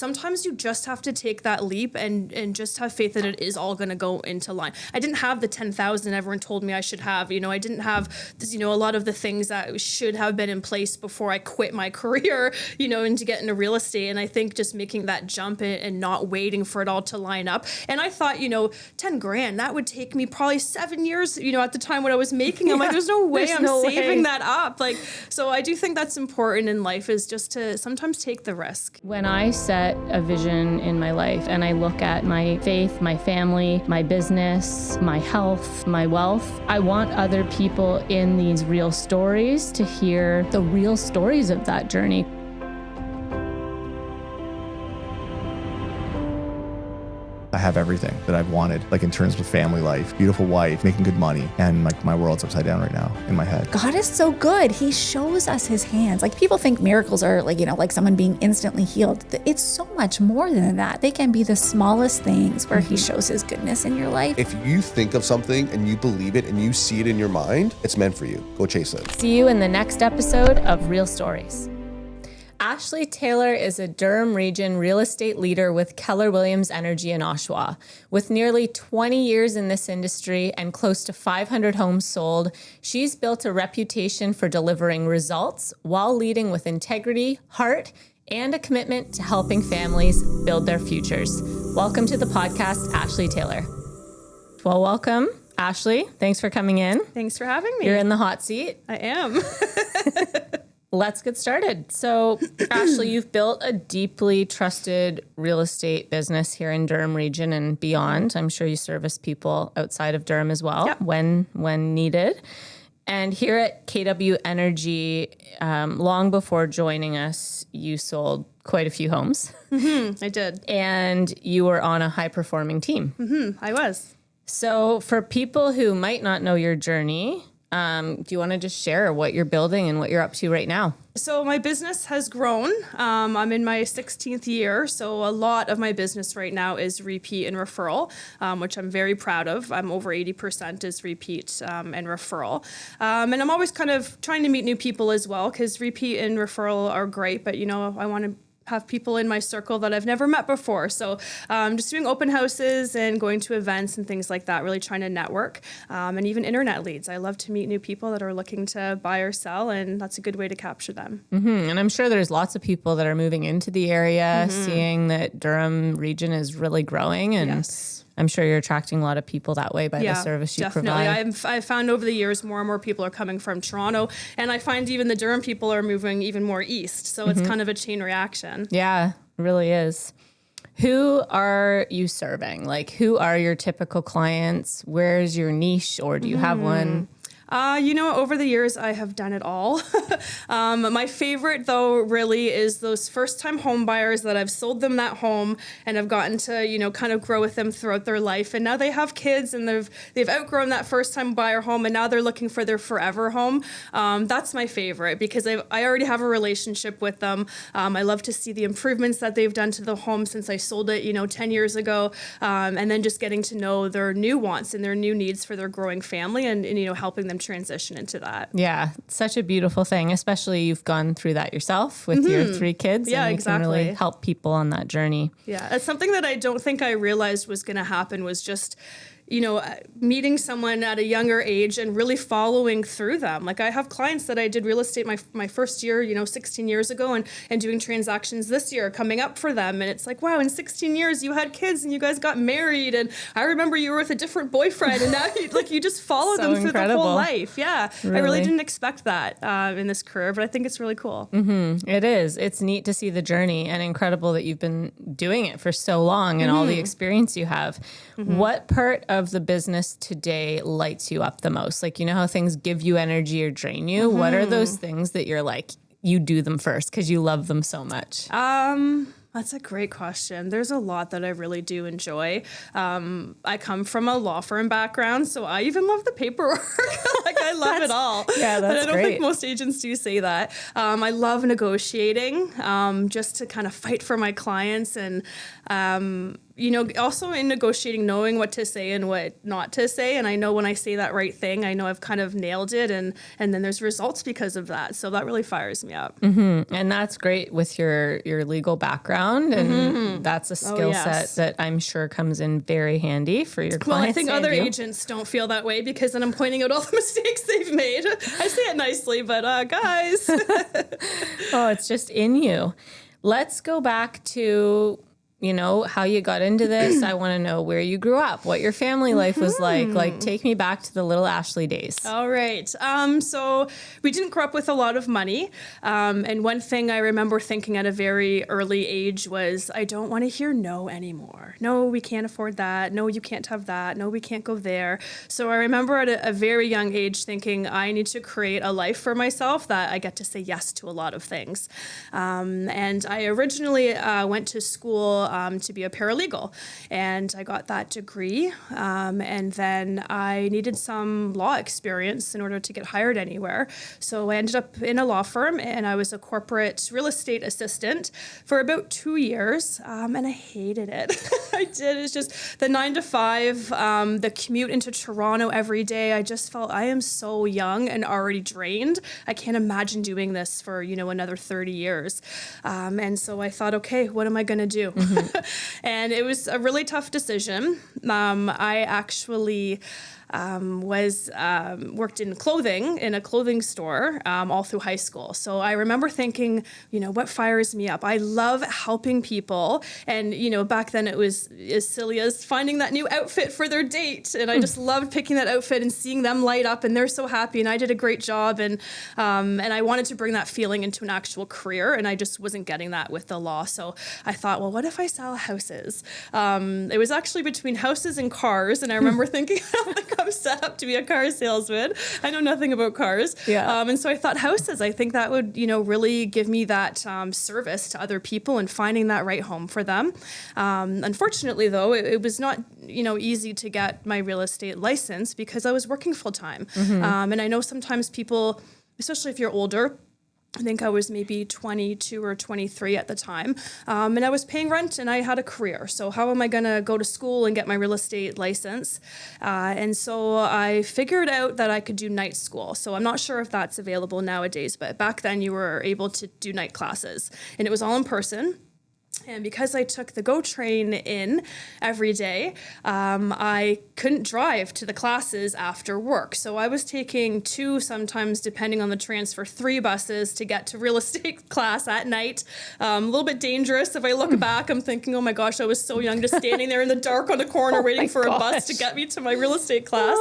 sometimes you just have to take that leap and just have faith that it is all going to go into line. I didn't have the 10,000 everyone told me I should have. I didn't have this, a lot of the things that should have been in place before I quit my career, and to get into real estate. And I think just making that jump and not waiting for it all to line up. And I thought, 10 grand, that would take me probably 7 years, at the time what I was making. I'm like, there's no way I'm saving that up. So I do think that's important in life, is just to sometimes take the risk. When I set a vision in my life and I look at my faith, my family, my business, my health, my wealth, I want other people in these real stories to hear the real stories of that journey. I have everything that I've wanted, in terms of family life, beautiful wife, making good money, and my world's upside down right now in my head. God is so good. He shows us his hands. People think miracles are like someone being instantly healed. It's so much more than that. They can be the smallest things where he shows his goodness in your life. If you think of something and you believe it and you see it in your mind, it's meant for you. Go chase it. See you in the next episode of Real Stories. Ashley Taylor is a Durham Region real estate leader with Keller Williams Energy in Oshawa. With nearly 20 years in this industry and close to 500 homes sold, she's built a reputation for delivering results while leading with integrity, heart, and a commitment to helping families build their futures. Welcome to the podcast, Ashley Taylor. Well, welcome, Ashley. Thanks for coming in. Thanks for having me. You're in the hot seat. I am. Let's get started. So, Ashley, you've built a deeply trusted real estate business here in Durham Region and beyond. I'm sure you service people outside of Durham as well, when needed. And here at KW Energy, long before joining us, you sold quite a few homes. I did. And you were on a high-performing team. I was. So, for people who might not know your journey, do you want to just share what you're building and what you're up to right now? So my business has grown. I'm in my 16th year. So a lot of my business right now is repeat and referral, which I'm very proud of. I'm over 80% is repeat and referral. And I'm always kind of trying to meet new people as well, because repeat and referral are great. But, I want to have people in my circle that I've never met before. So just doing open houses and going to events and things like that, really trying to network, and even internet leads. I love to meet new people that are looking to buy or sell, and that's a good way to capture them. And I'm sure there's lots of people that are moving into the area, seeing that Durham Region is really growing, and I'm sure you're attracting a lot of people that way by the service you provide. I've found over the years more and more people are coming from Toronto, and I find even the Durham people are moving even more east. So it's kind of a chain reaction. Yeah, it really is. Who are you serving? Who are your typical clients? Where's your niche, or do you have one? Over the years, I have done it all. My favorite, though, really is those first-time home buyers that I've sold them that home and have gotten to, kind of grow with them throughout their life. And now they have kids and they've outgrown that first-time buyer home, and now they're looking for their forever home. That's my favorite, because I already have a relationship with them. I love to see the improvements that they've done to the home since I sold it, 10 years ago, and then just getting to know their new wants and their new needs for their growing family, and helping them transition into that. Yeah, it's such a beautiful thing, especially you've gone through that yourself with your 3 kids. Yeah, and you exactly. can really help people on that journey. Yeah, it's something that I don't think I realized was going to happen, was just meeting someone at a younger age and really following through them. I have clients that I did real estate my first year, 16 years ago, and doing transactions this year coming up for them. And it's like, wow, in 16 years you had kids and you guys got married. And I remember you were with a different boyfriend, and now you just follow so them through incredible. the whole life. Yeah, Really? I really didn't expect that in this career, but I think it's really cool. It is. It's neat to see the journey, and incredible that you've been doing it for so long and all the experience you have. What part of the business today lights you up the most? How things give you energy or drain you? What are those things that you're you do them first because you love them so much? That's a great question. There's a lot that I really do enjoy. I come from a law firm background, so I even love the paperwork. I love it all. Yeah, that's but I don't great. think most agents do say that. I love negotiating, just to kind of fight for my clients, and also in negotiating, knowing what to say and what not to say. And I know when I say that right thing, I know I've kind of nailed it. And then there's results because of that. So that really fires me up. Mm-hmm. And that's great with your legal background. And that's a skill set that I'm sure comes in very handy for your clients. Well, I think other agents don't feel that way because then I'm pointing out all the mistakes they've made. I say it nicely, but guys. Oh, it's just in you. Let's go back to, how you got into this. I want to know where you grew up, what your family life was like. Like, take me back to the little Ashley days. All right. So we didn't grow up with a lot of money. And one thing I remember thinking at a very early age was, I don't want to hear no anymore. No, we can't afford that. No, you can't have that. No, we can't go there. So I remember at a very young age thinking I need to create a life for myself that I get to say yes to a lot of things. And I originally went to school to be a paralegal, and I got that degree. And then I needed some law experience in order to get hired anywhere. So I ended up in a law firm, and I was a corporate real estate assistant for about 2 years. And I hated it. I did. It's just the 9 to 5, the commute into Toronto every day. I just felt I am so young and already drained. I can't imagine doing this for, another 30 years. And so I thought, okay, what am I going to do? And it was a really tough decision. I actually worked in clothing in a clothing store all through high school. So I remember thinking, what fires me up? I love helping people. And, back then it was as silly as finding that new outfit for their date. And I just loved picking that outfit and seeing them light up and they're so happy. And I did a great job. And I wanted to bring that feeling into an actual career. And I just wasn't getting that with the law. So I thought, well, what if I sell houses? It was actually between houses and cars. And I remember thinking, I don't think I'm set up to be a car salesman. I know nothing about cars. Yeah. And so I thought houses, I think that would, really give me that service to other people and finding that right home for them. Unfortunately, though, it was not, easy to get my real estate license because I was working full time. And I know sometimes people, especially if you're older, I think I was maybe 22 or 23 at the time. And I was paying rent and I had a career. So how am I going to go to school and get my real estate license? And so I figured out that I could do night school. So I'm not sure if that's available nowadays, but back then you were able to do night classes and it was all in person. And because I took the GO train in every day, I couldn't drive to the classes after work. So I was taking 2, sometimes depending on the transfer, 3 buses to get to real estate class at night. A little bit dangerous. If I look back, I'm thinking, oh my gosh, I was so young, just standing there in the dark on the corner waiting for a bus to get me to my real estate class.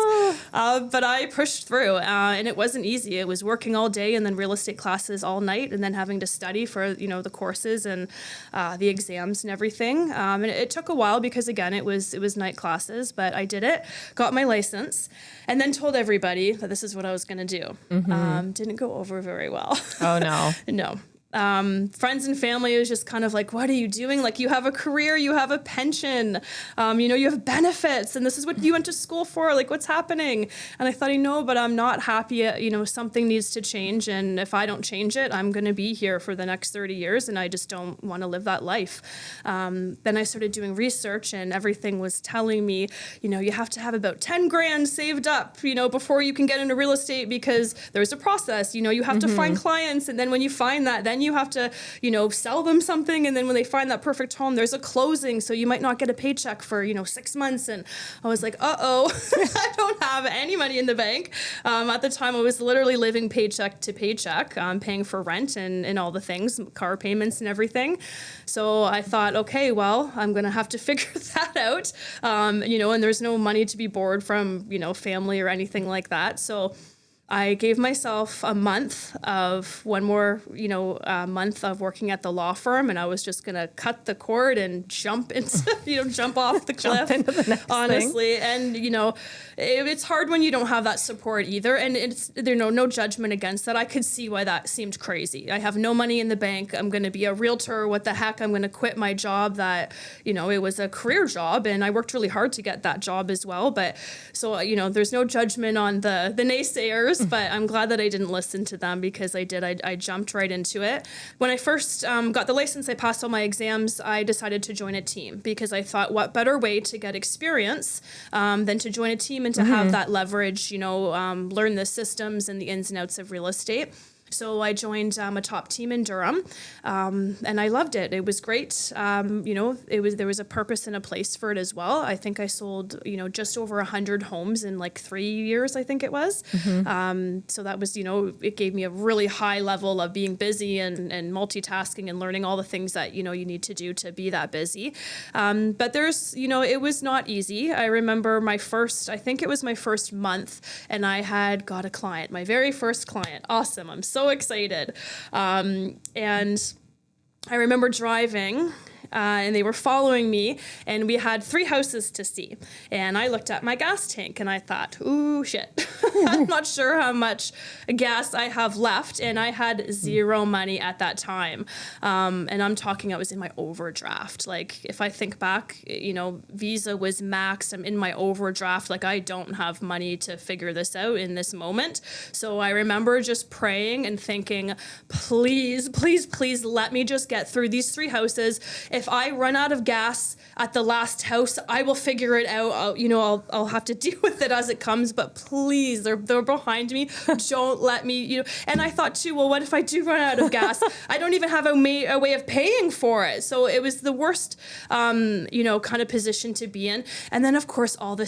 But I pushed through and it wasn't easy. It was working all day and then real estate classes all night and then having to study for, the courses and the exams and everything. And it took a while because again, it was night classes, but I did it, got my license, and then told everybody that this is what I was going to do. Didn't go over very well. Oh no. No. Friends and family is just kind of like, what are you doing? Like, you have a career, you have a pension, you have benefits, and this is what you went to school for. Like, what's happening? And I thought, but I'm not happy. Something needs to change. And if I don't change it, I'm going to be here for the next 30 years. And I just don't want to live that life. Then I started doing research and everything was telling me, you have to have about 10 grand saved up, before you can get into real estate because there's a process, you have to find clients. And then when you find that, then you have to, sell them something. And then when they find that perfect home, there's a closing. So you might not get a paycheck for, 6 months. And I was like, I don't have any money in the bank. At the time, I was literally living paycheck to paycheck, paying for rent and all the things, car payments and everything. So I thought, okay, well, I'm going to have to figure that out. And there's no money to be borrowed from, family or anything like that. So I gave myself a month of one more, month of working at the law firm, and I was just gonna cut the cord and jump into, jump off the cliff. Into the next honestly, thing. And it's hard when you don't have that support either. And it's no judgment against that. I could see why that seemed crazy. I have no money in the bank. I'm gonna be a realtor. What the heck? I'm gonna quit my job that it was a career job, and I worked really hard to get that job as well. But so there's no judgment on the naysayers. years, but I'm glad that I didn't listen to them because I did. I jumped right into it. When I first got the license, I passed all my exams. I decided to join a team because I thought, what better way to get experience than to join a team and to have that leverage, learn the systems and the ins and outs of real estate. So I joined a top team in Durham, and I loved it. It was great. There was a purpose and a place for it as well. I think I sold, just over 100 homes in like 3 years, I think it was. So that was, it gave me a really high level of being busy and multitasking and learning all the things that, you need to do to be that busy. But there's, it was not easy. I remember my first month, and I had got a client, my very first client. Awesome. I'm so excited. And I remember driving and they were following me, and we had 3 houses to see. And I looked at my gas tank and I thought, ooh, shit. I'm not sure how much gas I have left. And I had zero money at that time. And I'm talking, I was in my overdraft. Like, if I think back, Visa was maxed. I'm in my overdraft. Like, I don't have money to figure this out in this moment. So I remember just praying and thinking, please, please, please let me just get through these 3 houses. If I run out of gas at the last house, I will figure it out. I'll have to deal with it as it comes, but please, they're behind me. Don't let me, And I thought too, well, what if I do run out of gas? I don't even have a way of paying for it. So it was the worst, kind of position to be in. And then of course, all the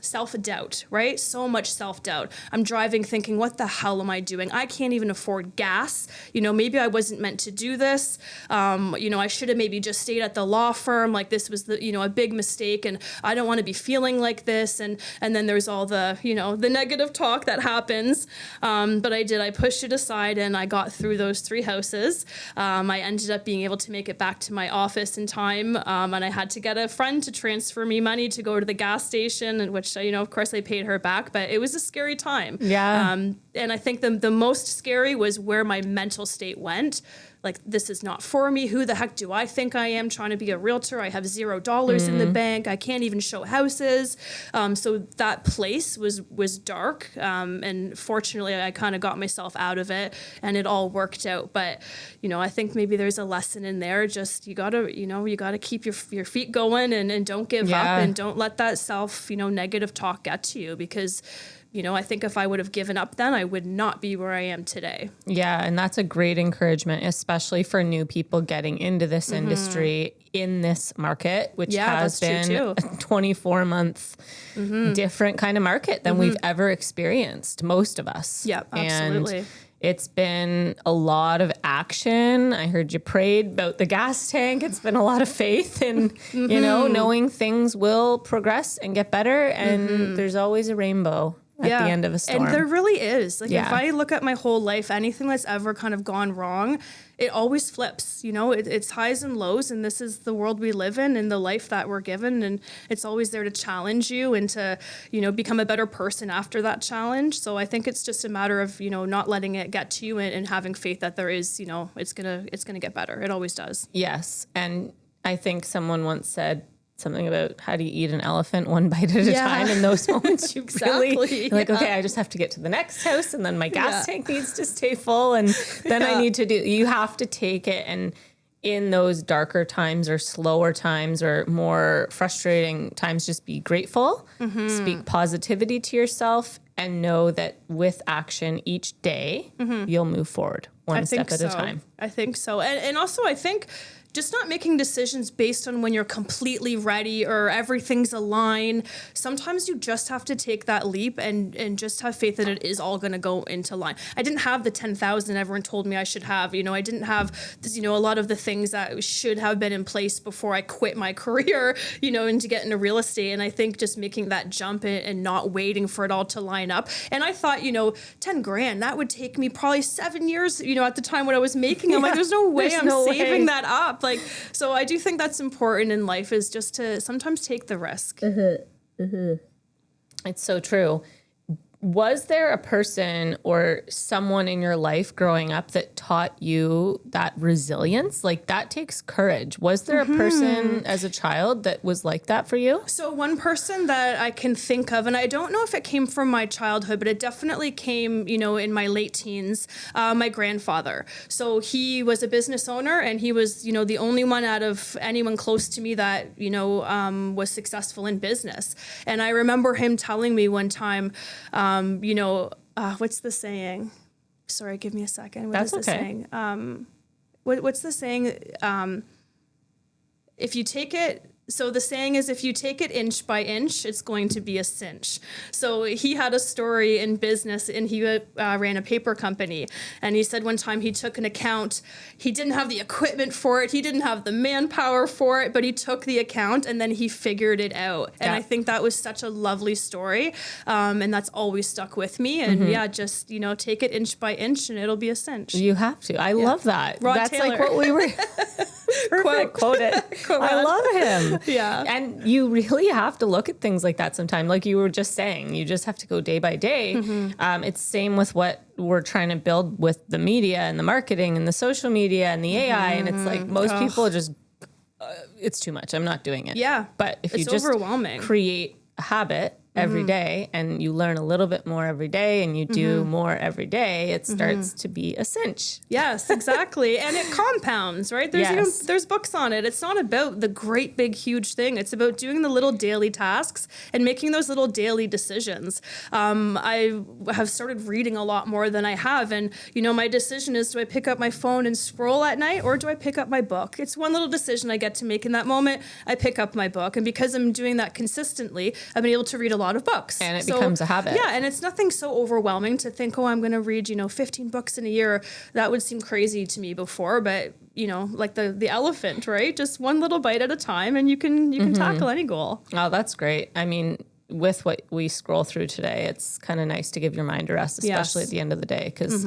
self-doubt, right? So much self-doubt. I'm driving thinking, what the hell am I doing? I can't even afford gas. Maybe I wasn't meant to do this. I should have maybe just stayed at the law firm. Like, this was a big mistake, and I don't want to be feeling like this. And then there's all the, the negative talk that happens. But I pushed it aside, and I got through those 3 houses. I ended up being able to make it back to my office in time. And I had to get a friend to transfer me money to go to the gas station, and which, of course I paid her back, but it was a scary time. Yeah. And I think the most scary was where my mental state went. Like, this is not for me. Who the heck do I think I am, trying to be a realtor? I have $0 in the bank. I can't even show houses. So that place was dark. And fortunately, I kind of got myself out of it, and it all worked out. But, I think maybe there's a lesson in there. Just, you gotta keep your feet going and don't give up, and don't let that self, negative talk get to you, because I think if I would have given up then, I would not be where I am today. Yeah, and that's a great encouragement, especially for new people getting into this industry in this market, which has been a 24-month different kind of market than we've ever experienced, most of us. Yeah, absolutely. And it's been a lot of action. I heard you prayed about the gas tank. It's been a lot of faith in, knowing things will progress and get better, and there's always a rainbow at the end of a storm. And there really is. Like, if I look at my whole life, anything that's ever kind of gone wrong, it always flips. It's highs and lows, and this is the world we live in and the life that we're given, and it's always there to challenge you and to, become a better person after that challenge. So I think it's just a matter of, not letting it get to you and having faith that there is, it's gonna get better. It always does. Yes. And I think someone once said something about how do you eat an elephant one bite at a time. In those moments, you really like, okay, I just have to get to the next house, and then my gas tank needs to stay full, and then I need to you have to take it, and in those darker times or slower times or more frustrating times, just be grateful, speak positivity to yourself, and know that with action each day, you'll move forward one step at a time. I think so. And also, I think just not making decisions based on when you're completely ready or everything's aligned. Sometimes you just have to take that leap and just have faith that it is all going to go into line. I didn't have the 10,000 everyone told me I should have. I didn't have this, a lot of the things that should have been in place before I quit my career, and to get into real estate. And I think just making that jump and not waiting for it all to line up. And I thought, 10 grand, that would take me probably 7 years, at the time what I was making. I'm like, there's no way I'm saving that up. Like, so I do think that's important in life, is just to sometimes take the risk. It's so true. Was there a person or someone in your life growing up that taught you that resilience? Like that takes courage. Was there a person as a child that was like that for you? So one person that I can think of, and I don't know if it came from my childhood, but it definitely came, in my late teens, my grandfather. So he was a business owner, and he was, the only one out of anyone close to me that, was successful in business. And I remember him telling me one time, what's the saying? Sorry, give me a second. What That's is the okay. saying? What's the saying? If you take it, so the saying is, if you take it inch by inch, it's going to be a cinch. So he had a story in business, and he ran a paper company. And he said one time he took an account. He didn't have the equipment for it. He didn't have the manpower for it, but he took the account and then he figured it out. And I think that was such a lovely story. And that's always stuck with me. And just, take it inch by inch and it'll be a cinch. You have to. I love that. Rod That's Taylor. like what we were. Perfect. Quote it. I love him. Yeah. And you really have to look at things like that sometime. Like you were just saying, you just have to go day by day. It's same with what we're trying to build with the media and the marketing and the social media and the AI. And it's like most people just, it's too much. I'm not doing it. Yeah. But if you It's just overwhelming. create a habit every day and you learn a little bit more every day and you do more every day, it starts to be a cinch. Yes, exactly. And it compounds, right? There's Yes. there's books on it. It's not about the great big huge thing. It's about doing the little daily tasks and making those little daily decisions. I have started reading a lot more than I have, and my decision is, do I pick up my phone and scroll at night, or do I pick up my book? It's one little decision I get to make in that moment. I pick up my book, and because I'm doing that consistently, I've been able to read a lot of books. And it becomes a habit. Yeah, and it's nothing so overwhelming to think, I'm going to read, 15 books in a year. That would seem crazy to me before, but like the elephant, right? Just one little bite at a time, and you can tackle any goal. Oh, that's great. I mean, with what we scroll through today, it's kind of nice to give your mind a rest, especially Yes. at the end of the day, because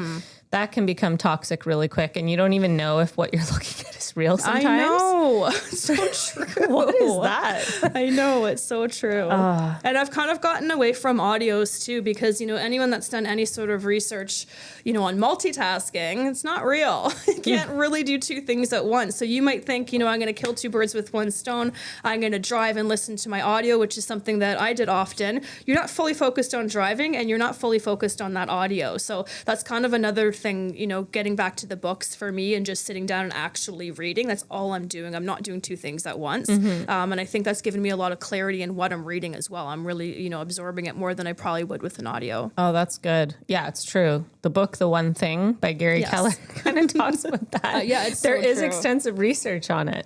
that can become toxic really quick, and you don't even know if what you're looking at is real sometimes. I know. So true. What is that? I know, it's so true. And I've kind of gotten away from audios too, because, anyone that's done any sort of research, on multitasking, it's not real. You can't really do two things at once. So you might think, I'm going to kill two birds with one stone. I'm going to drive and listen to my audio, which is something that I did often. You're not fully focused on driving, and you're not fully focused on that audio. So that's kind of another thing, getting back to the books for me and just sitting down and actually reading. That's all I'm doing. I'm not doing two things at once. And I think that's given me a lot of clarity in what I'm reading as well. I'm really, absorbing it more than I probably would with an audio. Oh, that's good. Yeah, it's true. The book, The One Thing by Gary Yes. Keller kind of talks about that. Yeah, it's There so is true. extensive research on it.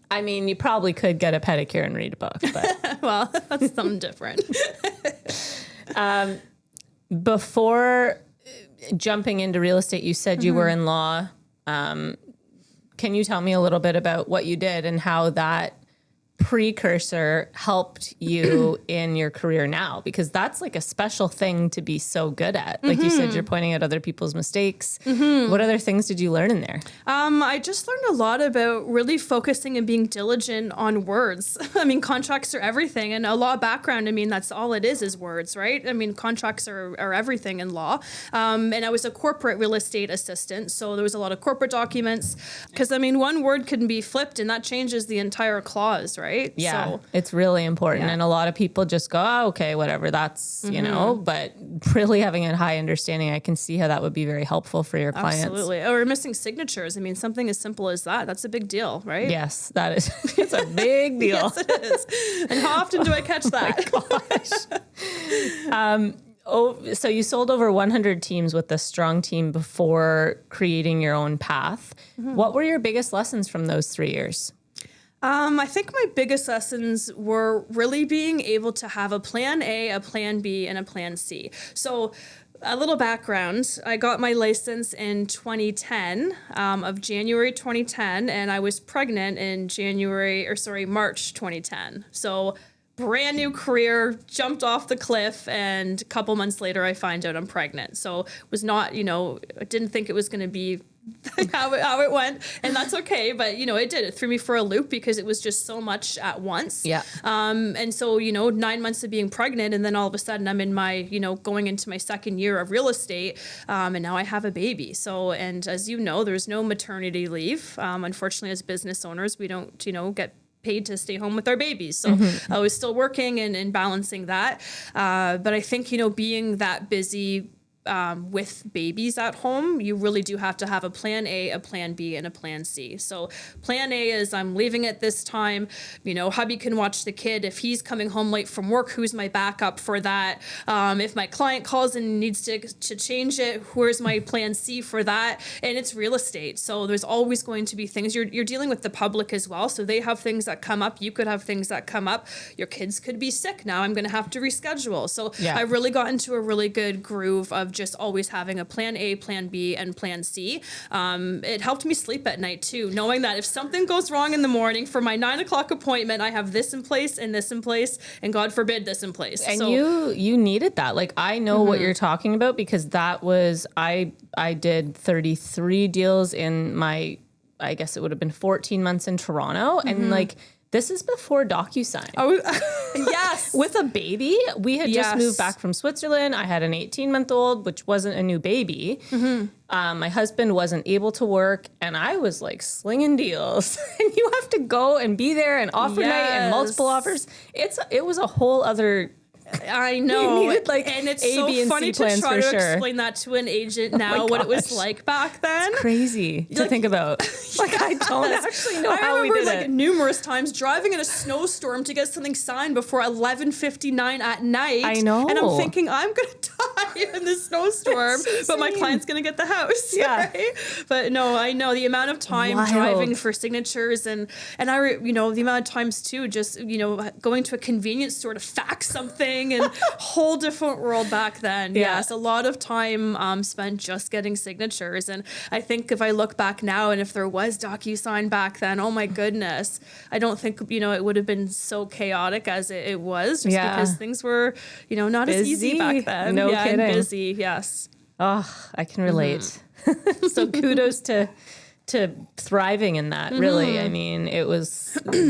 I mean, you probably could get a pedicure and read a book, but Well, that's something different. before jumping into real estate, you said you were in law. Can you tell me a little bit about what you did and how that precursor helped you in your career now? Because that's like a special thing to be so good at. Like you said, you're pointing out other people's mistakes. What other things did you learn in there? I just learned a lot about really focusing and being diligent on words. I mean, contracts are everything, and a law background, I mean, that's all it is words, right? I mean, contracts are everything in law. And I was a corporate real estate assistant, so there was a lot of corporate documents, because I mean, one word can be flipped and that changes the entire clause, right? Yeah, So, it's really important. Yeah. And a lot of people just go, oh, okay, whatever, that's, but really having a high understanding, I can see how that would be very helpful for your clients. absolutely. Or missing signatures. I mean, something as simple as that, that's a big deal, right? Yes, that is, it's a big deal. Yes, it is. And how often do I catch that? So you sold over 100 teams with the strong team before creating your own path. What were your biggest lessons from those 3 years? I think my biggest lessons were really being able to have a plan A, a plan B, and a plan C. So a little background, I got my license in 2010, of January 2010, and I was pregnant in March 2010. So brand new career, jumped off the cliff, and a couple months later I find out I'm pregnant. So it was not, I didn't think it was going to be how it went, and that's okay. But it threw me for a loop because it was just so much at once. Yeah. And so 9 months of being pregnant, and then all of a sudden I'm in my going into my second year of real estate, and now I have a baby. So, and as there's no maternity leave. Unfortunately, as business owners, we don't get paid to stay home with our babies. So I was still working and balancing that. But I think, being that busy with babies at home, you really do have to have a plan A, a plan B, and a plan C. So plan A is I'm leaving at this time. Hubby can watch the kid. If he's coming home late from work, who's my backup for that? If my client calls and needs to change it, where's my plan C for that? And it's real estate. So there's always going to be things. You're dealing with the public as well. So they have things that come up. You could have things that come up. Your kids could be sick. Now I'm going to have to reschedule. So I really got into a really good groove of just always having a plan A, plan B, and plan C. It helped me sleep at night too, knowing that if something goes wrong in the morning for my 9 o'clock appointment, I have this in place and this in place, and God forbid this in place. And you needed that. Like, I know what you're talking about, because that was, I did 33 deals in my, I guess it would have been 14 months in Toronto. And like, this is before DocuSign. Oh, yes. With a baby. We had just moved back from Switzerland. I had an 18-month-old, which wasn't a new baby. My husband wasn't able to work, and I was like slinging deals. And you have to go and be there and offer night and multiple offers. It was a whole other. I know. You needed and it's A, so B, and funny C to try to for sure. explain that to an agent now, what it was like back then. It's crazy to think about. Like, I don't actually know how we did it. Numerous times driving in a snowstorm to get something signed before 11:59 at night. I know. And I'm thinking, I'm going to die in this snowstorm, but my client's going to get the house. Yeah. Right? But no, I know the amount of time driving for signatures and the amount of times too, just, going to a convenience store to fax something and whole different world back then. Yeah. Yes, a lot of time spent just getting signatures. And I think if I look back now, and if there was DocuSign back then, oh my goodness, I don't think, it would have been so chaotic as it was, just because things were, not as easy back then. No kidding. And busy, yes. Oh, I can relate. So kudos to thriving in that, really. I mean,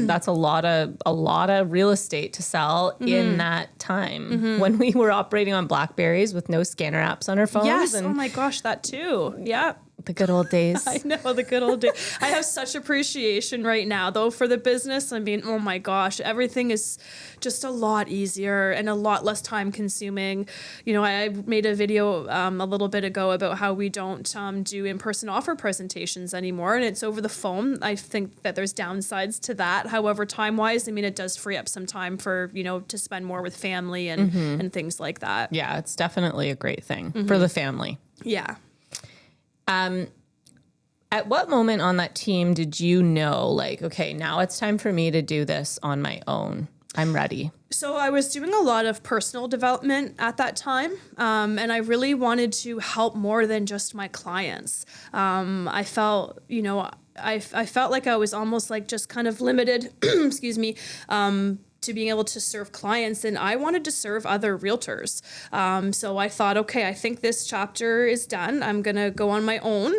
that's a lot of real estate to sell in that time when we were operating on BlackBerries with no scanner apps on our phones. Yes, and oh my gosh, that too. Yeah. the good old days. I know, the good old days. I have such appreciation right now, though, for the business. I mean, oh my gosh, everything is just a lot easier and a lot less time consuming. I made a video a little bit ago about how we don't do in-person offer presentations anymore, and it's over the phone. I think that there's downsides to that. However, time-wise, I mean, it does free up some time for, to spend more with family and things like that. Yeah, it's definitely a great thing for the family. Yeah. At what moment on that team did you know, like, okay, now it's time for me to do this on my own? I'm ready. So I was doing a lot of personal development at that time, and I really wanted to help more than just my clients. I felt, I felt like I was almost like just kind of limited, excuse me, to being able to serve clients, and I wanted to serve other realtors. So I thought, okay, I think this chapter is done. I'm gonna go on my own,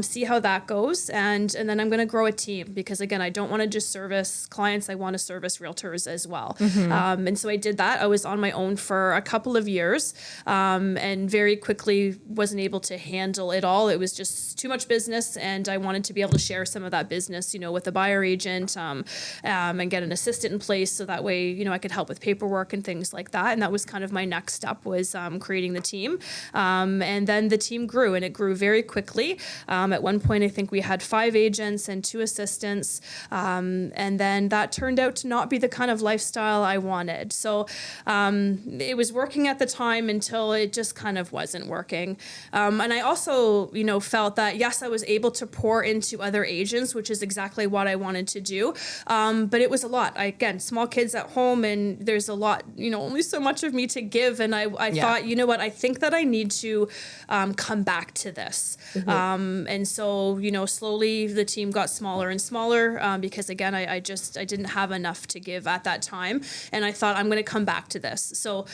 see how that goes, and then I'm gonna grow a team, because again, I don't want to just service clients. I want to service realtors as well. And so I did that. I was on my own for a couple of years, and very quickly wasn't able to handle it all. It was just too much business, and I wanted to be able to share some of that business, with a buyer agent, and get an assistant in place so that way, I could help with paperwork and things like that. And that was kind of my next step, was creating the team. And then the team grew, and it grew very quickly. At one point, I think we had 5 agents and 2 assistants. And then that turned out to not be the kind of lifestyle I wanted. So it was working at the time until it just kind of wasn't working. And I also, felt that, yes, I was able to pour into other agents, which is exactly what I wanted to do. But it was a lot. Again, small kids at home, and there's a lot, only so much of me to give. And I thought, what, I think that I need to come back to this. And so, slowly the team got smaller and smaller, because again, I didn't have enough to give at that time. And I thought, I'm going to come back to this. So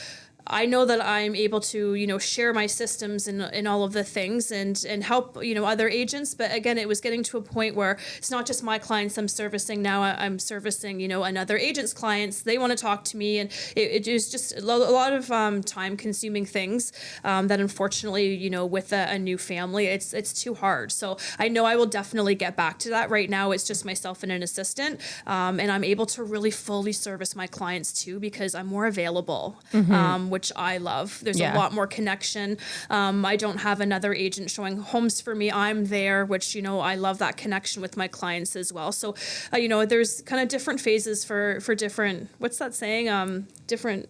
I know that I'm able to, share my systems and all of the things and help, other agents. But again, it was getting to a point where it's not just my clients I'm servicing. Now I'm servicing, another agent's clients. They want to talk to me. And it is just a lot of time consuming things that unfortunately, with a new family, it's too hard. So I know I will definitely get back to that. Right now, it's just myself and an assistant. And I'm able to really fully service my clients too, because I'm more available, which I love. There's a lot more connection. I don't have another agent showing homes for me. I'm there, which, I love that connection with my clients as well. So, there's kind of different phases for different, what's that saying? Different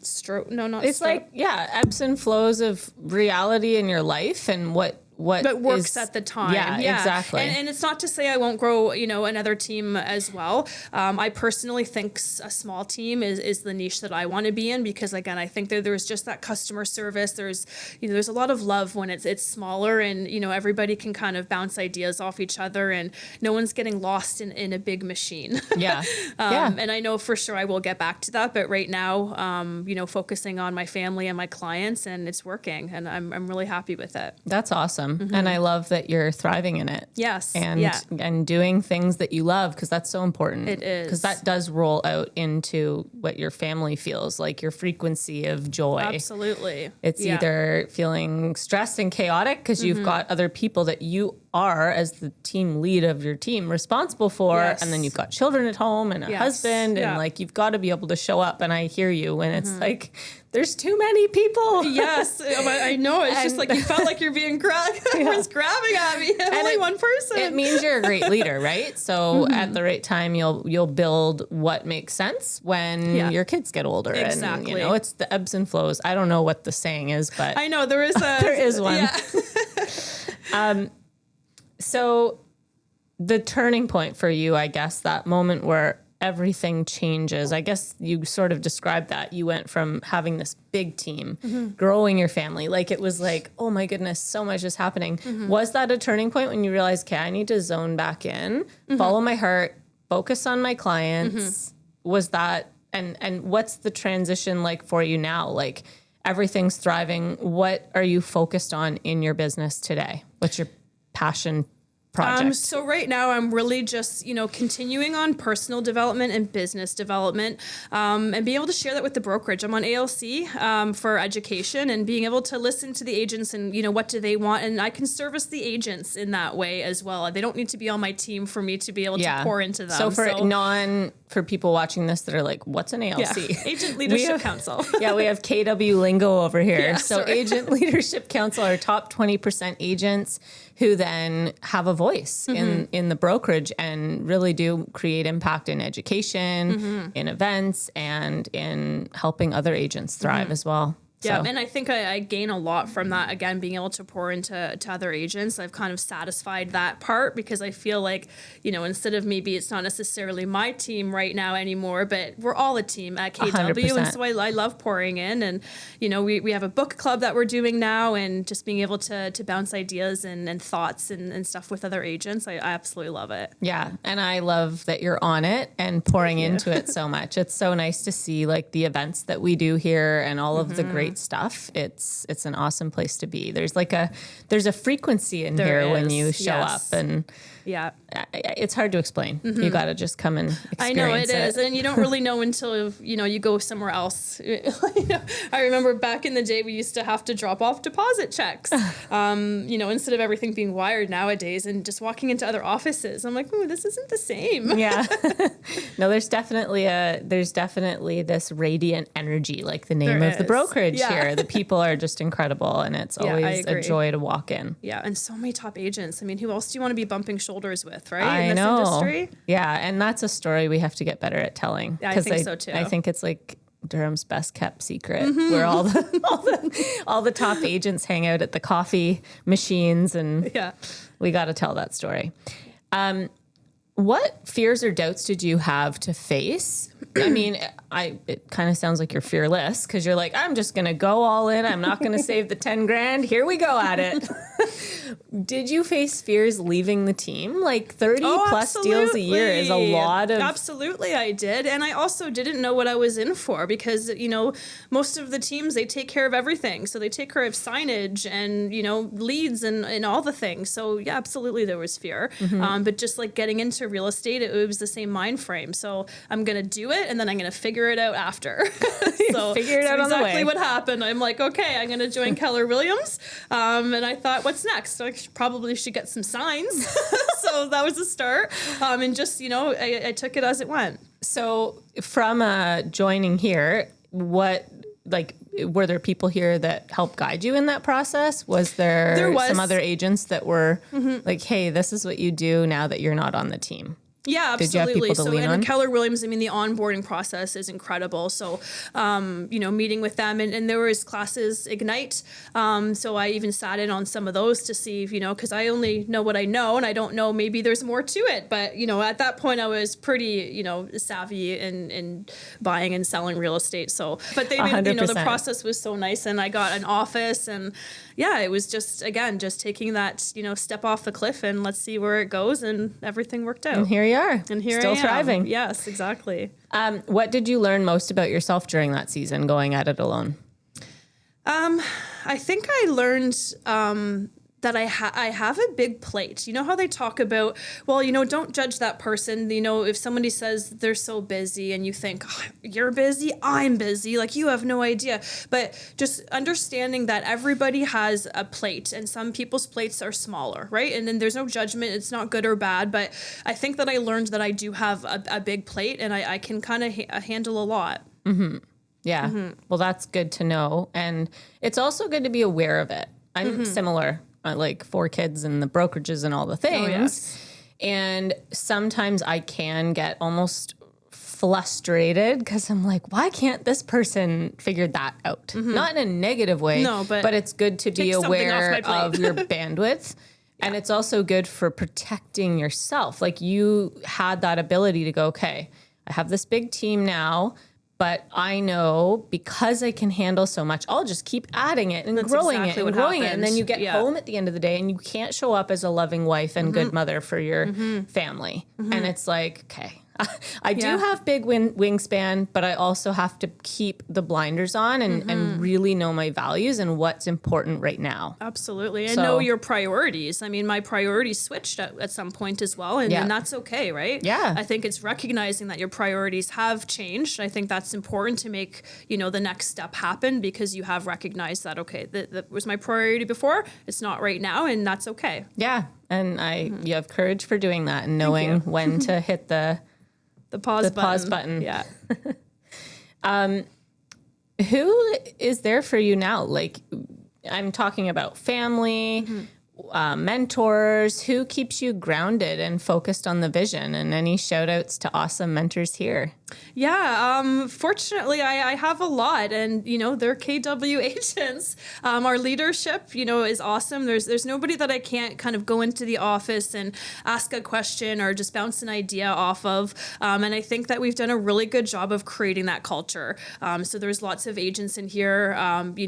stroke. No, not It's stroke. ebbs and flows of reality in your life and what works at the time. Yeah, exactly. And it's not to say I won't grow, another team as well. I personally think a small team is the niche that I want to be in, because again, I think there's just that customer service. There's a lot of love when it's smaller, and everybody can kind of bounce ideas off each other, and no one's getting lost in a big machine. Yeah. And I know for sure I will get back to that, but right now, focusing on my family and my clients, and it's working, and I'm really happy with it. That's awesome. And I love that you're thriving in it. Yes. And doing things that you love, because that's so important. It is. Because that does roll out into what your family feels like, your frequency of joy. Absolutely. It's either feeling stressed and chaotic because you've got other people that you are, as the team lead of your team, responsible for. Yes. And then you've got children at home and a husband. And you've got to be able to show up. And I hear you when it's like, there's too many people. Yes, I know. It's just like you felt like you're being everyone's grabbing at me. I'm only one person. It means you're a great leader, right? So at the right time, you'll build what makes sense when your kids get older. Exactly. And it's the ebbs and flows. I don't know what the saying is, but I know there is there is one. Yeah. So the turning point for you, I guess, that moment where everything changes. I guess you sort of described that. You went from having this big team, growing your family. Like it was like, oh my goodness, so much is happening. Was that a turning point when you realized, okay, I need to zone back in, follow my heart, focus on my clients? Was that, and what's the transition like for you now? Like everything's thriving. What are you focused on in your business today? What's your passion project? So right now I'm really just, continuing on personal development and business development, and being able to share that with the brokerage. I'm on ALC for education, and being able to listen to the agents and, what do they want? And I can service the agents in that way as well. They don't need to be on my team for me to be able to pour into them. So for people watching this that are like, what's an ALC? Agent Leadership Council. We have KW lingo over here. Yeah, so sorry. Agent Leadership Council are top 20% agents who then have a voice in the brokerage and really do create impact in education, in events, and in helping other agents thrive as well. Yeah, So- and I think I gain a lot from that. Again, being able to pour into other agents, I've kind of satisfied that part, because I feel like, instead of maybe it's not necessarily my team right now anymore, but we're all a team at KW. 100%. And so I love pouring in. And, we have a book club that we're doing now, and just being able to bounce ideas and thoughts and stuff with other agents. I absolutely love it. Yeah. And I love that you're on it and pouring into it so much. It's so nice to see like the events that we do here and all of the great stuff. It's an awesome place to be. There's a frequency in here when you show up, and it's hard to explain. You got to just come and experience I know it is. And you don't really know until, you go somewhere else. I remember back in the day, we used to have to drop off deposit checks, instead of everything being wired nowadays, and just walking into other offices. I'm like, ooh, this isn't the same. Yeah. No, there's definitely this radiant energy, like the name of the brokerage here. The people are just incredible, and it's always a joy to walk in. Yeah. And so many top agents. I mean, who else do you want to be bumping shoulders with, right? I in this know. industry? Yeah. And that's a story we have to get better at telling. Yeah, I think so too. I think it's like Durham's best kept secret, where all the top agents hang out at the coffee machines, and we got to tell that story. What fears or doubts did you have to face? I mean, it kind of sounds like you're fearless, because you're like, I'm just going to go all in. I'm not going to save the 10 grand. Here we go at it. Did you face fears leaving the team? Like 30 plus absolutely. deals a year is a lot of... Absolutely, I did. And I also didn't know what I was in for because, most of the teams, they take care of everything. So they take care of signage and, leads and all the things. So yeah, absolutely there was fear. But just like getting into real estate, it was the same mind frame. So I'm going to do it and then I'm going to figure it out after. So figure it out on the way. Exactly what happened. I'm like, okay, I'm going to join Keller Williams. And I thought, what's next? I probably should get some signs. So that was a start. And just, I took it as it went. So from joining here, were there people here that helped guide you in that process? Was there some other agents that were like, hey, this is what you do now that you're not on the team? Yeah, absolutely. Did you have people to lean on? Keller Williams, the onboarding process is incredible. So, meeting with them and there was classes Ignite. So I even sat in on some of those to see, because I only know what I know and I don't know, maybe there's more to it. But, at that point I was pretty, savvy in buying and selling real estate. So, but they made, the process was so nice and I got an office and yeah, it was just taking that, step off the cliff and let's see where it goes and everything worked out. And here you are. And here still I am. thriving. Yes, exactly. What did you learn most about yourself during that season going at it alone? I think I learned that I have a big plate. You know how they talk about, well, don't judge that person. If somebody says they're so busy and you think, oh, you're busy, I'm busy, like you have no idea. But just understanding that everybody has a plate and some people's plates are smaller, right? And then there's no judgment. It's not good or bad. But I think that I learned that I do have a big plate and I can kind of handle a lot. Mm-hmm. Yeah. Well, that's good to know. And it's also good to be aware of it. I'm similar. Like 4 kids and the brokerages and all the things. Oh, yes. And sometimes I can get almost frustrated because I'm like, why can't this person figure that out? Not in a negative way, no, but it's good to be aware of your bandwidth. Yeah. And it's also good for protecting yourself. Like you had that ability to go, okay, I have this big team now, but I know because I can handle so much, I'll just keep adding it and growing it and growing it. And then you get home at the end of the day and you can't show up as a loving wife and good mother for your family. And it's like, okay, I do have big wingspan, but I also have to keep the blinders on and really know my values and what's important right now. Absolutely. And know your priorities. My priorities switched at some point as well. And that's okay, right? Yeah. I think it's recognizing that your priorities have changed. I think that's important to make, the next step happen because you have recognized that, okay, that was my priority before. It's not right now. And that's okay. Yeah. And you have courage for doing that and knowing when to hit the pause button. Yeah. Who is there for you now? Like, I'm talking about family, mentors. Who keeps you grounded and focused on the vision? And any shout outs to awesome mentors here? Yeah, fortunately, I have a lot, and they're KW agents. Our leadership, is awesome. There's nobody that I can't kind of go into the office and ask a question or just bounce an idea off of. And I think that we've done a really good job of creating that culture. So there's lots of agents in here, and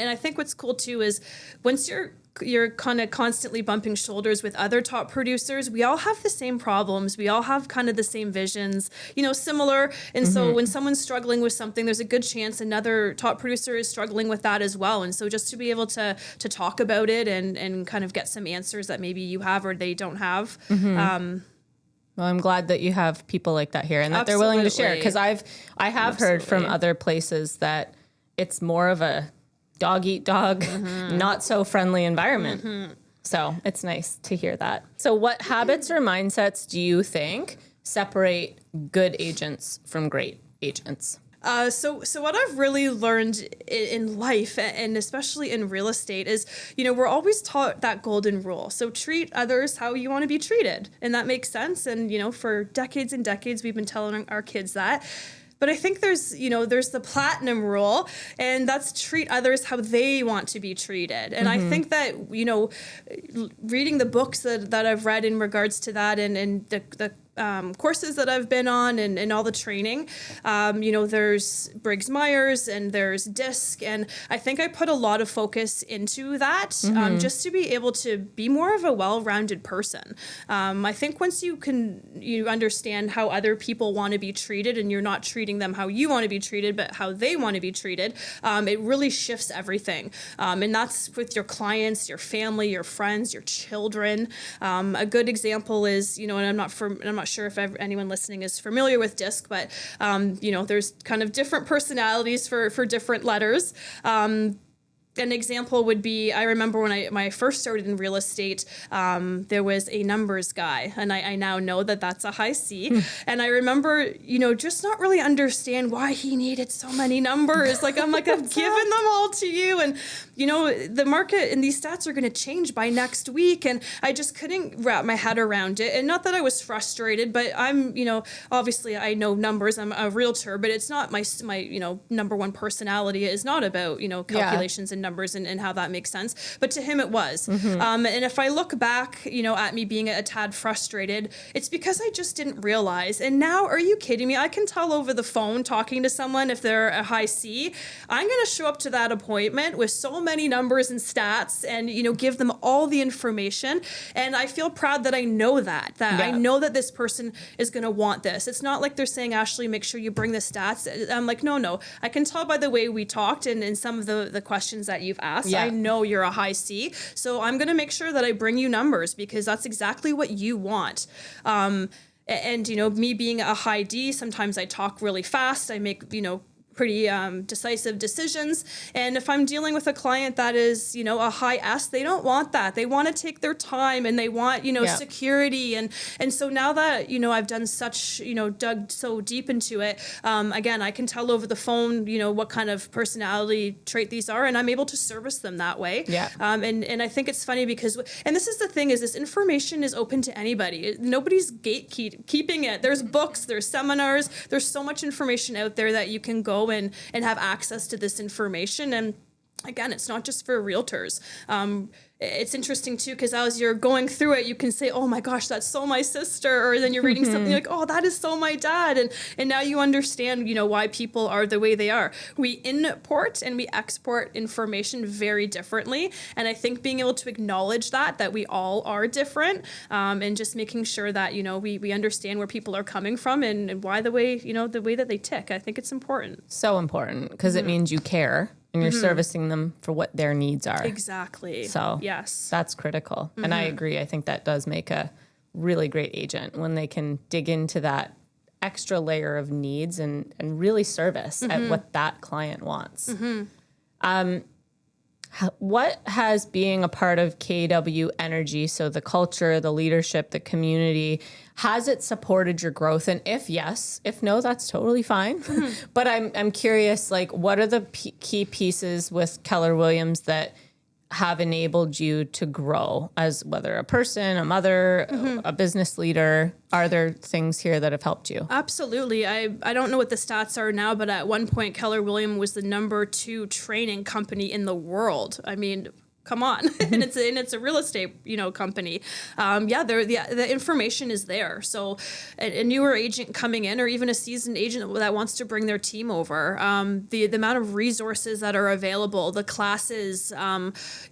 I think what's cool too is once you're kind of constantly bumping shoulders with other top producers. We all have the same problems. We all have kind of the same visions, similar. And so when someone's struggling with something, there's a good chance another top producer is struggling with that as well. And so just to be able to talk about it and kind of get some answers that maybe you have or they don't have. Well, I'm glad that you have people like that here and that they're willing to share. Because I have heard from other places that it's more of a dog eat dog, not so friendly environment. So it's nice to hear that. So what habits or mindsets do you think separate good agents from great agents? So what I've really learned in life and especially in real estate is, we're always taught that golden rule. So treat others how you want to be treated. And that makes sense. And, for decades and decades, we've been telling our kids that. But I think there's the platinum rule, and that's treat others how they want to be treated. And I think that, reading the books that I've read in regards to that and the courses that I've been on and all the training, there's Briggs Myers and there's DISC. And I think I put a lot of focus into that just to be able to be more of a well-rounded person. I think once you understand how other people want to be treated and you're not treating them how you want to be treated, but how they want to be treated, it really shifts everything. And that's with your clients, your family, your friends, your children. A good example is, and I'm not sure if anyone listening is familiar with DISC, but there's kind of different personalities for different letters. An example would be, I remember when I first started in real estate, there was a numbers guy, and I now know that that's a high C. And I remember, just not really understand why he needed so many numbers. I've given them all to you. And, the market and these stats are going to change by next week. And I just couldn't wrap my head around it. And not that I was frustrated, but I'm, obviously I know numbers. I'm a realtor, but it's not my number one personality is not about, calculations and numbers and how that makes sense. But to him, it was. And if I look back, at me being a tad frustrated, it's because I just didn't realize. And now, are you kidding me? I can tell over the phone talking to someone if they're a high C. I'm going to show up to that appointment with so many numbers and stats and, give them all the information. And I feel proud that I know that I know that this person is going to want this. It's not like they're saying, Ashley, make sure you bring the stats. I'm like, no. I can tell by the way we talked and some of the questions that you've asked. I know you're a high C. So I'm going to make sure that I bring you numbers because that's exactly what you want. And, me being a high D, sometimes I talk really fast. I make, pretty decisive decisions. And if I'm dealing with a client that is, a high S, they don't want that. They want to take their time and they want, security. And so now that, I've done such, dug so deep into it, again, I can tell over the phone, what kind of personality trait these are, and I'm able to service them that way. Yeah. And I think it's funny because, and this is the thing is this information is open to anybody. Nobody's gatekeeping it. There's books, there's seminars, there's so much information out there that you can go and have access to this information. And again, it's not just for realtors. It's interesting too, because as you're going through it, you can say, oh my gosh, that's so my sister. Or then you're reading something like, oh, that is so my dad. And now you understand, why people are the way they are. We import and we export information very differently. And I think being able to acknowledge that we all are different, and just making sure that, we understand where people are coming from and why the way that they tick. I think it's important. So important because it means you care. And you're servicing them for what their needs are. Exactly. So yes, that's critical. And I agree. I think that does make a really great agent when they can dig into that extra layer of needs and really service at what that client wants. What has being a part of KW Energy, so the culture, the leadership, the community, has it supported your growth? And if yes, if no, that's totally fine. But I'm curious, what are the key pieces with Keller Williams that have enabled you to grow as whether a person, a mother, a business leader? Are there things here that have helped you? Absolutely. I don't know what the stats are now, but at one point, Keller Williams was the number 2 training company in the world. I mean, come on. and it's a real estate, company. The information is there. So a newer agent coming in or even a seasoned agent that wants to bring their team over, the amount of resources that are available, the classes,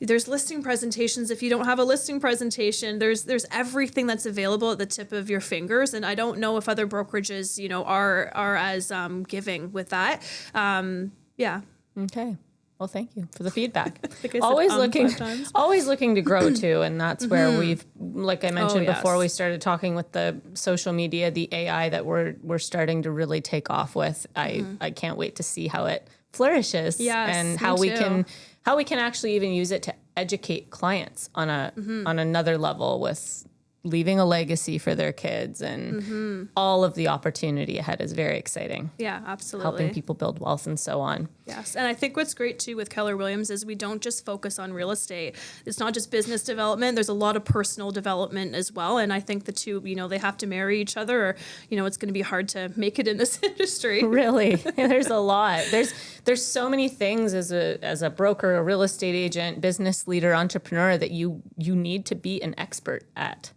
there's listing presentations. If you don't have a listing presentation, there's everything that's available at the tip of your fingers. And I don't know if other brokerages, are as giving with that. Okay. Well, thank you for the feedback. Always looking to grow too. And that's where we've, like I mentioned before we started talking with the social media, the AI that we're starting to really take off with. I can't wait to see how it flourishes and how we can actually even use it to educate clients on on another level with leaving a legacy for their kids and all of the opportunity ahead is very exciting. Yeah, absolutely. Helping people build wealth and so on. Yes. And I think what's great too with Keller Williams is we don't just focus on real estate. It's not just business development. There's a lot of personal development as well. And I think the two, they have to marry each other or, it's going to be hard to make it in this industry. Really? There's a lot. There's so many things as a broker, a real estate agent, business leader, entrepreneur that you need to be an expert at.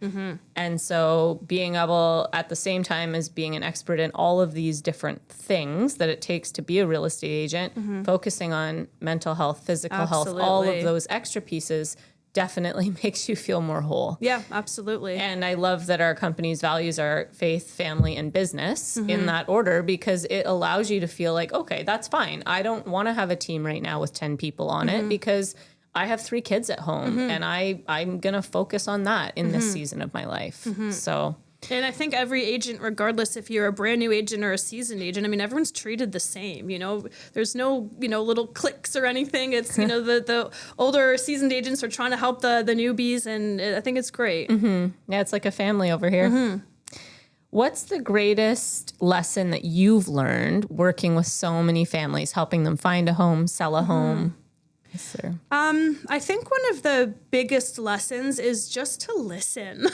And so being able, at the same time as being an expert in all of these different things that it takes to be a real estate agent, focusing on mental health, physical health, all Absolutely. of those extra pieces definitely makes you feel more whole. Yeah, absolutely. And I love that our company's values are faith, family, and business in that order, because it allows you to feel like, okay, that's fine. I don't want to have a team right now with 10 people on it because I have 3 kids at home and I'm going to focus on that in this season of my life. So... And I think every agent, regardless if you're a brand new agent or a seasoned agent, I mean, everyone's treated the same. There's no, little cliques or anything. It's, the older seasoned agents are trying to help the newbies, and I think it's great. Yeah, it's like a family over here. What's the greatest lesson that you've learned working with so many families, helping them find a home, sell a home? Yes, sir. I think one of the biggest lessons is just to listen.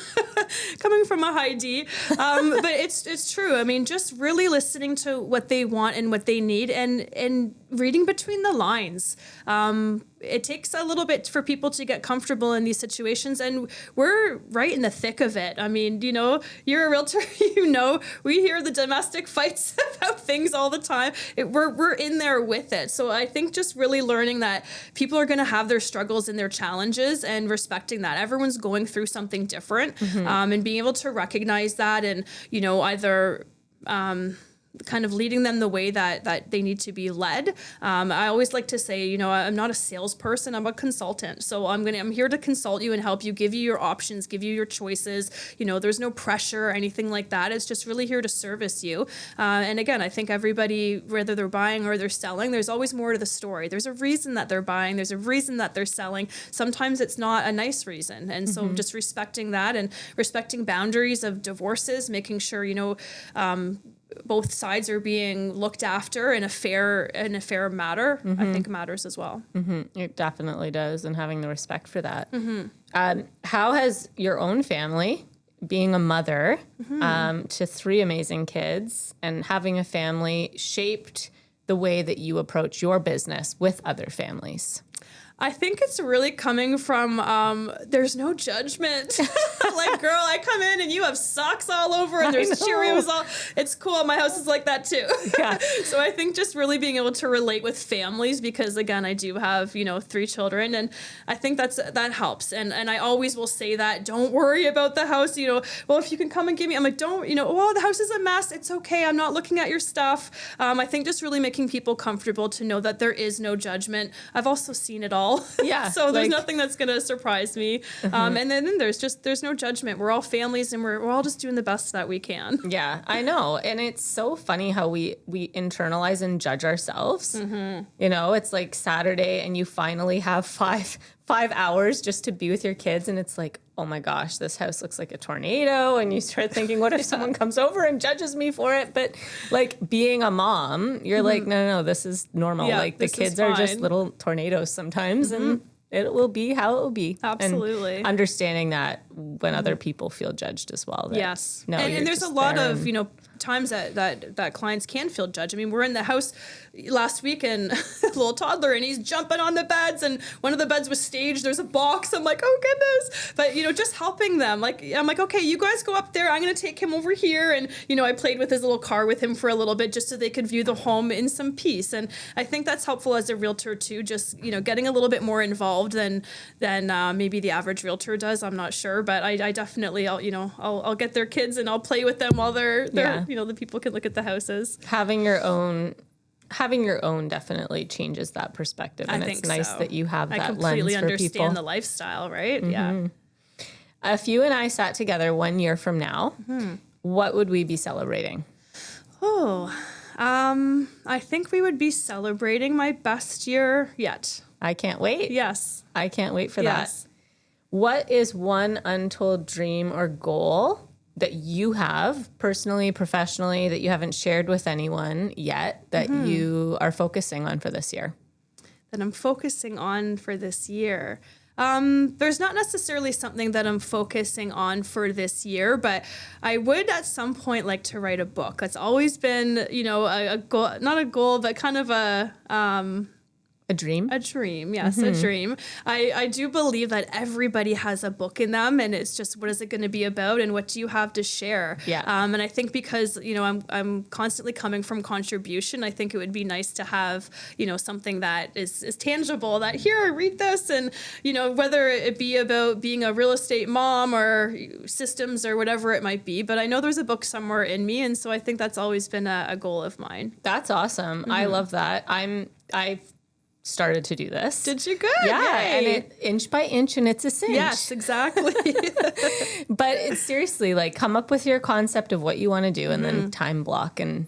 Coming from a high D, but it's true. I mean, just really listening to what they want and what they need, and reading between the lines. It takes a little bit for people to get comfortable in these situations, and we're right in the thick of it. I mean, you're a realtor, we hear the domestic fights about things all the time. We're in there with it. So I think just really learning that people are going to have their struggles and their challenges, and respecting that everyone's going through something different, and being able to recognize that, and either kind of leading them the way that they need to be led. I always like to say, I'm not a salesperson, I'm a consultant. So I'm here to consult you and help you, give you your options, give you your choices. There's no pressure or anything like that. It's just really here to service you. And again, I think everybody, whether they're buying or they're selling, there's always more to the story. There's a reason that they're buying. There's a reason that they're selling. Sometimes it's not a nice reason. And so just respecting that, and respecting boundaries of divorces, making sure, both sides are being looked after in a fair matter, I think matters as well. It definitely does, and having the respect for that. How has your own family, being a mother to 3 amazing kids, and having a family, shaped the way that you approach your business with other families? I think it's really coming from, there's no judgment. Like, girl, I come in and you have socks all over and there's Cheerios all. It's cool. My house is like that too. Yeah. So I think just really being able to relate with families, because again, I do have, 3 children, and I think that helps. And I always will say that, don't worry about the house, well, if you can come and give me, I'm like, don't, well, the house is a mess. It's okay. I'm not looking at your stuff. I think just really making people comfortable to know that there is no judgment. I've also seen it all. Yeah. So there's nothing that's going to surprise me. And then there's no judgment. We're all families, and we're all just doing the best that we can. Yeah, I know. And it's so funny how we internalize and judge ourselves. It's like Saturday and you finally have 5 hours just to be with your kids, and it's like, oh my gosh, this house looks like a tornado. And you start thinking, what if someone comes over and judges me for it? But like, being a mom, you're like, no, this is normal. Yeah, like, the kids are just little tornadoes sometimes, and it will be how it will be. Absolutely. And understanding that when other people feel judged as well. That, Yes. No, and there's a lot of, times that clients can feel judged. I mean, we're in the house last week, and a little toddler, and he's jumping on the beds, and one of the beds was staged. There's a box. I'm like, oh goodness. But, just helping them. Like, I'm like, okay, you guys go up there. I'm going to take him over here. And, I played with his little car with him for a little bit, just so they could view the home in some peace. And I think that's helpful as a realtor too, just, getting a little bit more involved than maybe the average realtor does. I'm not sure, but I definitely, I'll get their kids and I'll play with them while they're the people can look at the houses. Having your own definitely changes that perspective, and it's nice that you have that lens for people. I completely understand the lifestyle, right? Yeah. If you and I sat together 1 year from now, what would we be celebrating? I think we would be celebrating my best year yet. I can't wait. Yes. I can't wait for Yes. that. What is one untold dream or goal that you have personally, professionally, that you haven't shared with anyone yet, that you are focusing on for this year? That I'm focusing on for this year. There's not necessarily something that I'm focusing on for this year, but I would at some point like to write a book. That's always been, a goal, not a goal, but kind of a A dream? A dream, yes, a dream. I do believe that everybody has a book in them, and it's just what is it going to be about, and what do you have to share? Yeah. And I think because I'm constantly coming from contribution, I think it would be nice to have something that is tangible. That here, read this, and whether it be about being a real estate mom or systems or whatever it might be. But I know there's a book somewhere in me, and so I think that's always been a goal of mine. That's awesome. I love that. I've started to do this. Did you? Good. Yeah, Yay. and it inch by inch, and it's a cinch. Yes, exactly. But it's seriously like come up with your concept of what you want to do, and then time block and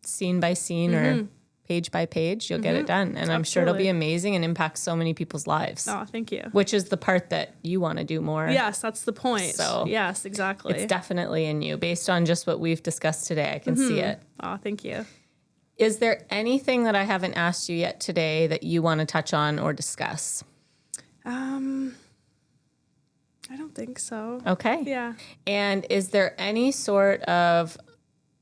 scene by scene or page by page, you'll get it done. And I'm sure it'll be amazing and impact so many people's lives. Oh, thank you. Which is the part that you want to do more. Yes, that's the point. So yes, exactly. it's definitely in you. Based on just what we've discussed today, I can see it. Oh, thank you. Is there anything that I haven't asked you yet today that you want to touch on or discuss? I don't think so. Okay. Yeah. And is there any sort of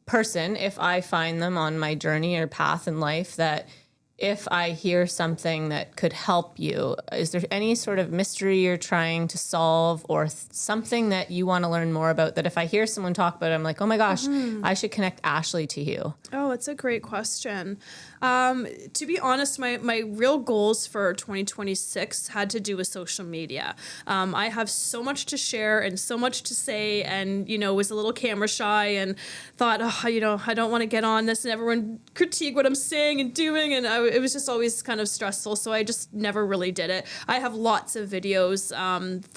person, if I find them on my journey or path in life, that if I hear something that could help you, is there any sort of mystery you're trying to solve or something that you want to learn more about that if I hear someone talk about it, I'm like, oh my gosh, I should connect Ashley to you? Oh, it's a great question. To be honest, my real goals for 2026 had to do with social media. I have so much to share and so much to say, and was a little camera shy and thought, I don't want to get on this and everyone critique what I'm saying and doing, and it was just always kind of stressful. So I just never really did it. I have lots of videos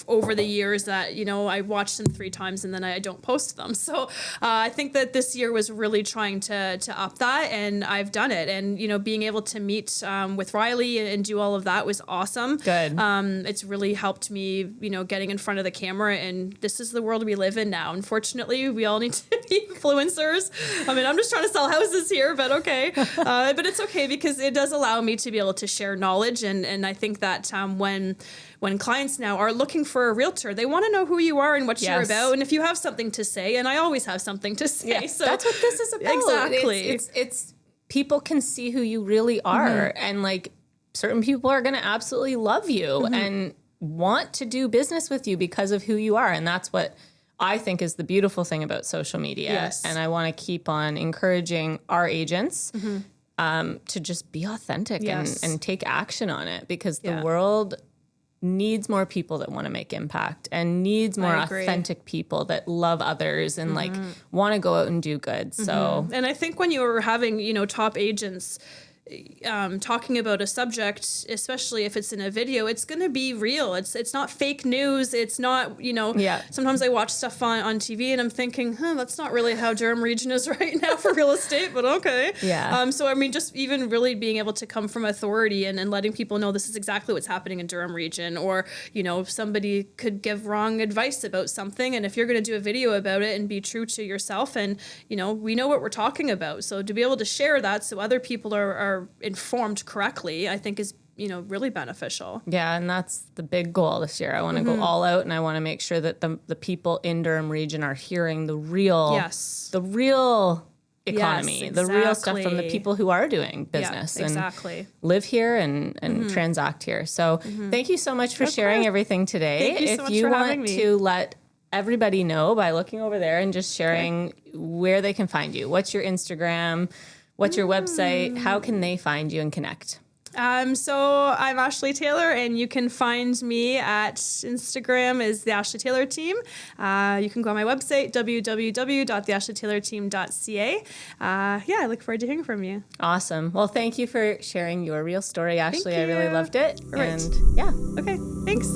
over the years that I watched them 3 times and then I don't post them. So I think that this year was really trying to up that, and I've done it. And being able to meet with Riley and do all of that was awesome. Good. It's really helped me, getting in front of the camera, and this is the world we live in now. Unfortunately, we all need to be influencers. I mean, I'm just trying to sell houses here, but okay. But it's okay because it does allow me to be able to share knowledge, and I think that when clients now are looking for a realtor, they want to know who you are and what you're about, and if you have something to say, and I always have something to say. Yeah, so that's what this is about. Exactly. It's people can see who you really are, and like certain people are going to absolutely love you and want to do business with you because of who you are, and that's what I think is the beautiful thing about social media. Yes. And I want to keep on encouraging our agents to just be authentic and take action on it, because the world needs more people that want to make impact and needs more authentic people that love others and like want to go out and do good. So, and I think when you were having, top agents talking about a subject, especially if it's in a video, it's going to be real. It's not fake news. It's not, sometimes I watch stuff on TV and I'm thinking, that's not really how Durham Region is right now for real estate, but okay. Yeah. So, I mean, just even really being able to come from authority and letting people know this is exactly what's happening in Durham Region, or, somebody could give wrong advice about something. And if you're going to do a video about it and be true to yourself, and, we know what we're talking about. So to be able to share that so other people are informed correctly, I think is, really beneficial. Yeah, and that's the big goal this year. I want to go all out, and I want to make sure that the people in Durham Region are hearing the real economy, the real stuff from the people who are doing business and live here and transact here. So thank you so much for sharing everything today. Thank you so if much you for want having me. to let everybody know by looking over there and just sharing where they can find you. What's your Instagram? What's your website? How can they find you and connect? So I'm Ashley Taylor, and you can find me at Instagram is the Ashley Taylor Team. You can go on my website, www.theashleytaylorteam.ca. I look forward to hearing from you. Awesome. Well, thank you for sharing your real story, Ashley. I really you. loved it. Right. And Okay, thanks.